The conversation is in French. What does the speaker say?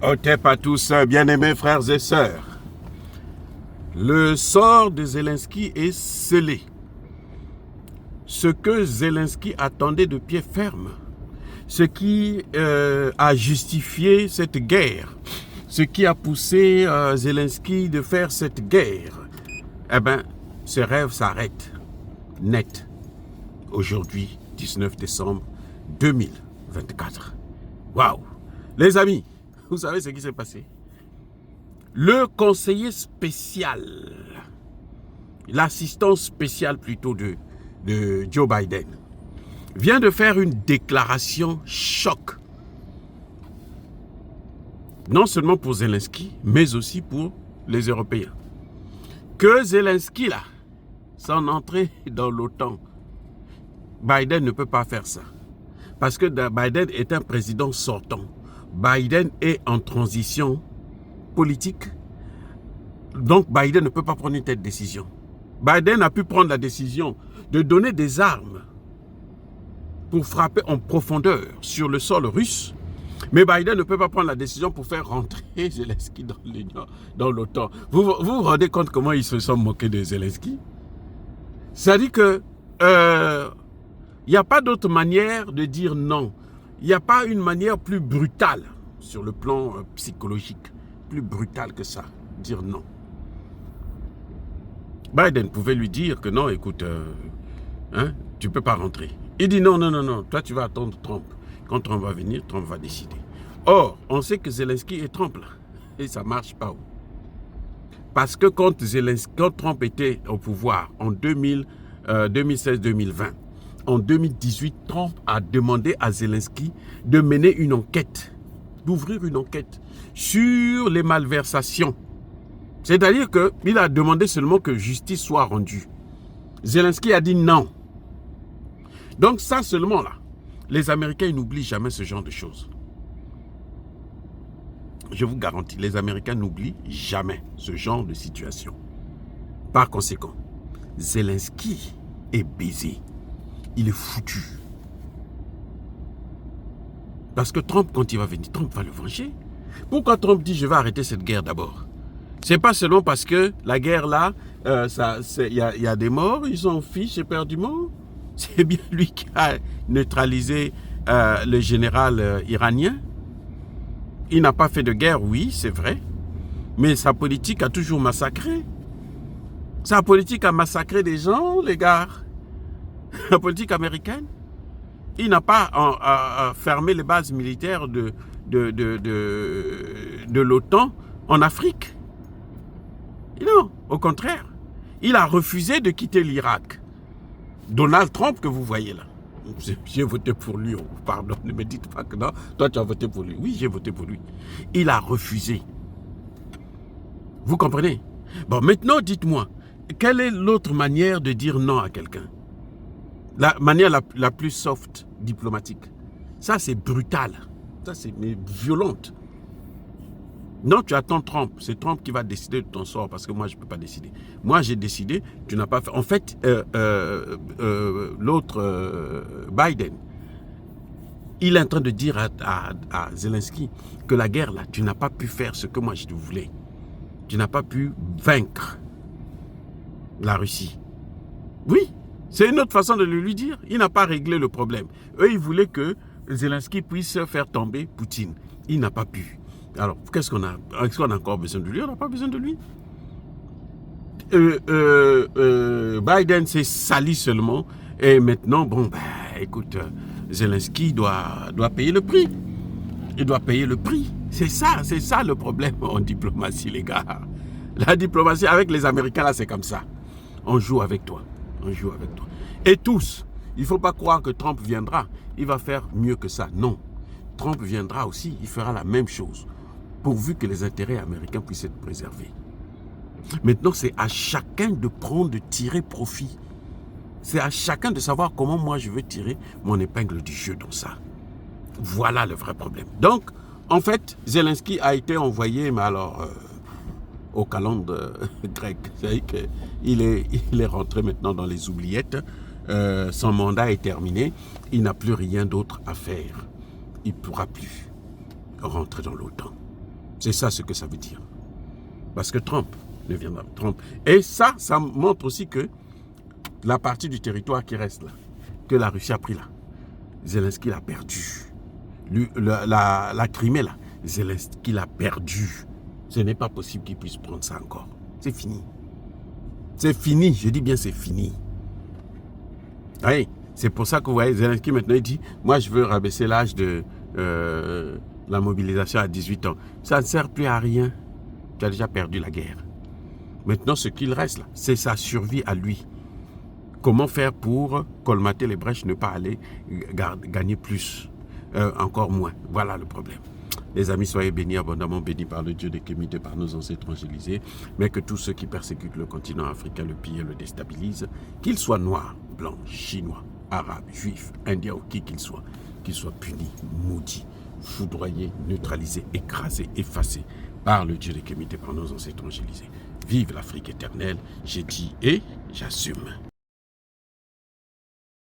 Otep à tous, bien-aimés frères et sœurs. Le sort de Zelensky est scellé. Ce que Zelensky attendait de pied ferme, ce qui a justifié cette guerre, ce qui a poussé Zelensky de faire cette guerre, eh bien, ce rêve s'arrête net. Aujourd'hui, 19 décembre 2024. Waouh! Les amis, vous savez ce qui s'est passé? Le conseiller spécial, l'assistant spécial plutôt de Joe Biden, vient de faire une déclaration choc. Non seulement pour Zelensky, mais aussi pour les Européens. Que Zelensky, là, son entrée dans l'OTAN, Biden ne peut pas faire ça. Parce que Biden est un président sortant. Biden est en transition politique. Donc Biden ne peut pas prendre une telle décision. Biden a pu prendre la décision de donner des armes pour frapper en profondeur sur le sol russe. Mais Biden ne peut pas prendre la décision pour faire rentrer Zelensky dans l'OTAN. Vous vous rendez compte comment ils se sont moqués de Zelensky? Ça dit que il n'y a pas d'autre manière de dire non. Il n'y a pas une manière plus brutale sur le plan psychologique, plus brutale que ça, dire non. Biden pouvait lui dire que non, écoute, tu ne peux pas rentrer. Il dit non, toi tu vas attendre Trump. Quand Trump va venir, Trump va décider. Or, on sait que Zelensky est Trump là, et ça ne marche pas. Parce que quand Trump était au pouvoir en 2016-2020, en 2018, Trump a demandé à Zelensky de mener une enquête, d'ouvrir une enquête sur les malversations. C'est-à-dire qu'il a demandé seulement que justice soit rendue. Zelensky a dit non. Donc ça seulement là, les Américains n'oublient jamais ce genre de choses. Je vous garantis, les Américains n'oublient jamais ce genre de situation. Par conséquent, Zelensky est baisé. Il est foutu. Parce que Trump, quand il va venir, Trump va le venger. Pourquoi Trump dit je vais arrêter cette guerre d'abord? C'est pas seulement parce que la guerre là, il y a des morts, ils s'en fichent éperdument. C'est bien lui qui a neutralisé le général iranien. Il n'a pas fait de guerre, oui, c'est vrai. Mais sa politique a toujours massacré. Sa politique a massacré des gens, les gars. La politique américaine. Il n'a pas fermé les bases militaires de l'OTAN en Afrique. Non, au contraire. Il a refusé de quitter l'Irak. Donald Trump que vous voyez là. J'ai voté pour lui, pardon, ne me dites pas que non. Toi, tu as voté pour lui. Oui, j'ai voté pour lui. Il a refusé. Vous comprenez? Bon, maintenant, dites-moi, quelle est l'autre manière de dire non à quelqu'un? La manière la plus soft, diplomatique. Ça, c'est brutal. Ça, c'est violente. Non, tu attends Trump. C'est Trump qui va décider de ton sort parce que moi, je ne peux pas décider. Moi, j'ai décidé, tu n'as pas fait. En fait, l'autre, Biden, il est en train de dire à Zelensky que la guerre, là, tu n'as pas pu faire ce que moi, je voulais. Tu n'as pas pu vaincre la Russie. Oui, c'est une autre façon de le lui dire. Il n'a pas réglé le problème. Eux, ils voulaient que Zelensky puisse faire tomber Poutine. Il n'a pas pu. Alors, qu'est-ce qu'on a? Est-ce qu'on a encore besoin de lui? On n'a pas besoin de lui. Biden s'est sali seulement. Et maintenant, bon, écoute, Zelensky doit payer le prix. Il doit payer le prix. C'est ça le problème en diplomatie, les gars. La diplomatie avec les Américains, là, c'est comme ça. On joue avec toi. On joue avec toi. Et tous, il ne faut pas croire que Trump viendra. Il va faire mieux que ça. Non. Trump viendra aussi, il fera la même chose. Pourvu que les intérêts américains puissent être préservés. Maintenant, c'est à chacun de tirer profit. C'est à chacun de savoir comment moi je veux tirer mon épingle du jeu dans ça. Voilà le vrai problème. Donc, en fait, Zelensky a été envoyé, mais alors, au calendrier grec. C'est-à-dire qu'il est rentré maintenant dans les oubliettes. Son mandat est terminé. Il n'a plus rien d'autre à faire. Il ne pourra plus rentrer dans l'OTAN. C'est ça ce que ça veut dire. Parce que Trump ne viendra. Trump. Et ça montre aussi que la partie du territoire qui reste là, que la Russie a pris là, Zelensky l'a perdu. La Crimée là, Zelensky l'a perdu. Ce n'est pas possible qu'il puisse prendre ça encore. C'est fini. C'est fini, je dis bien c'est fini. Oui, c'est pour ça que vous voyez Zelensky maintenant il dit, moi je veux rabaisser l'âge de la mobilisation à 18 ans. Ça ne sert plus à rien. Tu as déjà perdu la guerre. Maintenant ce qu'il reste là, c'est sa survie à lui. Comment faire pour colmater les brèches, ne pas aller gagner plus, encore moins. Voilà le problème. Les amis, soyez bénis, abondamment bénis par le Dieu des Kémites et par nos ancêtres angélisés, mais que tous ceux qui persécutent le continent africain, le pillent et le déstabilisent, qu'ils soient noirs, blancs, chinois, arabes, juifs, indiens ou qui qu'ils soient punis, maudits, foudroyés, neutralisés, écrasés, effacés par le Dieu des Kémites et par nos ancêtres angélisés. Vive l'Afrique éternelle, j'ai dit et j'assume.